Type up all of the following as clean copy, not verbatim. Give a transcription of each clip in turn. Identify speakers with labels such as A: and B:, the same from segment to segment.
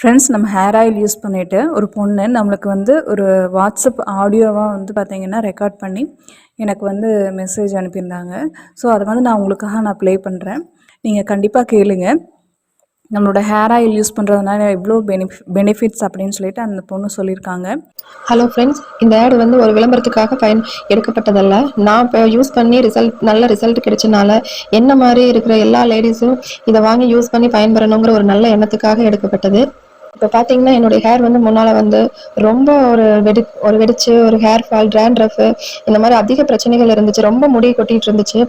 A: Friends, நம்ம hair oil use பண்ணிவிட்டு ஒரு பொண்ணு நம்மளுக்கு ஒரு வாட்ஸ்அப் ஆடியோவாக பார்த்தீங்கன்னா ரெக்கார்ட் பண்ணி எனக்கு மெசேஜ் அனுப்பியிருந்தாங்க. ஸோ அதை நான் உங்களுக்காக ப்ளே பண்ணுறேன். நீங்கள் கண்டிப்பாக கேளுங்க. நம்மளோட ஹேர் ஆயில் யூஸ் பண்ணுறதுனால எவ்வளோ பெனிஃபிட்ஸ் அப்படின்னு சொல்லிட்டு அந்த பொண்ணு சொல்லியிருக்காங்க.
B: ஹலோ ஃப்ரெண்ட்ஸ், இந்த ஆடு ஒரு விளம்பரத்துக்காக எடுக்கப்பட்டதல்ல. நான் இப்போ யூஸ் பண்ணி நல்ல ரிசல்ட் கிடைச்சனால என்ன மாதிரி இருக்கிற எல்லா லேடிஸும் இதை வாங்கி யூஸ் பண்ணி பயன்பெறணுங்கிற ஒரு நல்ல எண்ணத்துக்காக எடுக்கப்பட்டது. இப்போ பார்த்தீங்கன்னா என்னுடைய ஹேர் முன்னால் ரொம்ப வெடிச்சு ஒரு ஹேர் ஃபால், ட்ராண்ட்ரஃப் இந்த மாதிரி அதிக பிரச்சனைகள் இருந்துச்சு. ரொம்ப முடி கொட்டிட்டு இருந்துச்சு.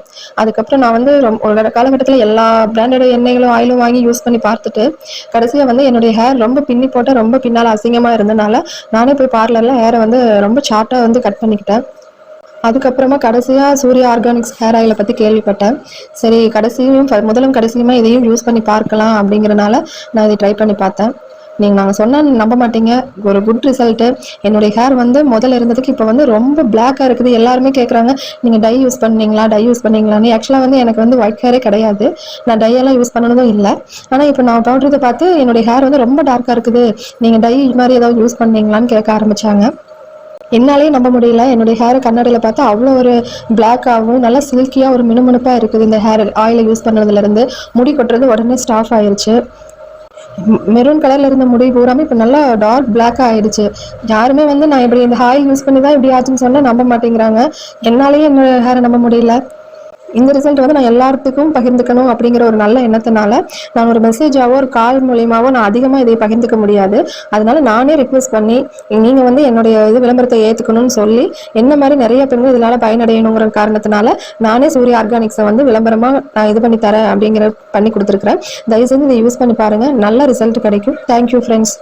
B: அதுக்கப்புறம் நான் ஒரு காலகட்டத்தில் எல்லா பிராண்டட் எண்ணெய்களும் ஆயிலும் வாங்கி யூஸ் பண்ணி பார்த்துட்டு கடைசியாக என்னுடைய ஹேர் ரொம்ப பின்னி போட்டால் ரொம்ப பின்னால் அசிங்கமாக இருந்தனால நானே போய் பார்லரில் ஹேரை ரொம்ப ஷார்ட்டாக கட் பண்ணிக்கிட்டேன். அதுக்கப்புறமா கடைசியாக சூர்யா ஆர்கானிக்ஸ் ஹேர் ஆயிலை பற்றி கேள்விப்பட்டேன். சரி, முதலும் கடைசியுமா இதையும் யூஸ் பண்ணி பார்க்கலாம் அப்படிங்கிறனால நான் இதை ட்ரை பண்ணி பார்த்தேன். நாங்கள் சொன்னால் நம்ப மாட்டீங்க, ஒரு குட் ரிசல்ட்டு. என்னுடைய ஹேர் முதல்ல இருந்ததுக்கு இப்போ ரொம்ப பிளாக்காக இருக்குது. எல்லாருமே கேட்குறாங்க, நீங்கள் டை யூஸ் பண்ணீங்களான்னு. ஆக்சுவலாக எனக்கு ஒயிட் ஹேரே கிடையாது. நான் டையெல்லாம் யூஸ் பண்ணனதும் இல்லை. ஆனால் இப்போ நான் பவுடரை பார்த்து என்னுடைய ஹேர் ரொம்ப டார்க்காக இருக்குது, நீங்கள் டை மாதிரி ஏதாவது யூஸ் பண்ணீங்களான்னு கேட்க ஆரம்பித்தாங்க. என்னாலே நம்ப முடியல. என்னுடைய ஹேரை கண்ணாடியில் பார்த்தா அவ்வளோ ஒரு பிளாக்காகவும் நல்லா சில்கியாக ஒரு மினுமினுப்பாக இருக்குது. இந்த ஹேர் ஆயிலை யூஸ் பண்ணதுலேருந்து முடி கொட்டுறது உடனே ஸ்டாப் ஆயிடுச்சு. மெரூன் கலர்ல இருந்த முடி பூராமே இப்போ நல்லா டார்க் பிளாக் ஆயிடுச்சு. யாருமே நான் இப்படி இந்த ஆயில் யூஸ் பண்ணி தான் இப்படி ஆச்சுன்னு சொன்னால் நம்ப மாட்டேங்கிறாங்க. என்னாலேயே என்னோட ஹேரை நம்ப முடியல. இந்த ரிசல்ட் நான் எல்லாத்துக்கும் பகிர்ந்துக்கணும் அப்படிங்கிற ஒரு நல்ல எண்ணத்தினால நான் ஒரு மெசேஜாவோ ஒரு கால் மூலியமாவோ நான் அதிகமாக இதை பகிர்ந்துக்க முடியாது. அதனால நானே ரிக்வெஸ்ட் பண்ணி நீங்கள் என்னுடைய விளம்பரத்தை ஏற்றுக்கணும்னு சொல்லி என்ன மாதிரி நிறைய பெண்கள் இதனால பயனடையணுங்கிற காரணத்தினால நானே சூர்யா ஆர்கானிக்ஸை விளம்பரமாக நான் இது பண்ணி தரேன் பண்ணி கொடுத்துருக்குறேன். தயவுசெய்து இதை யூஸ் பண்ணி பாருங்கள், நல்ல ரிசல்ட் கிடைக்கும். Thank you friends.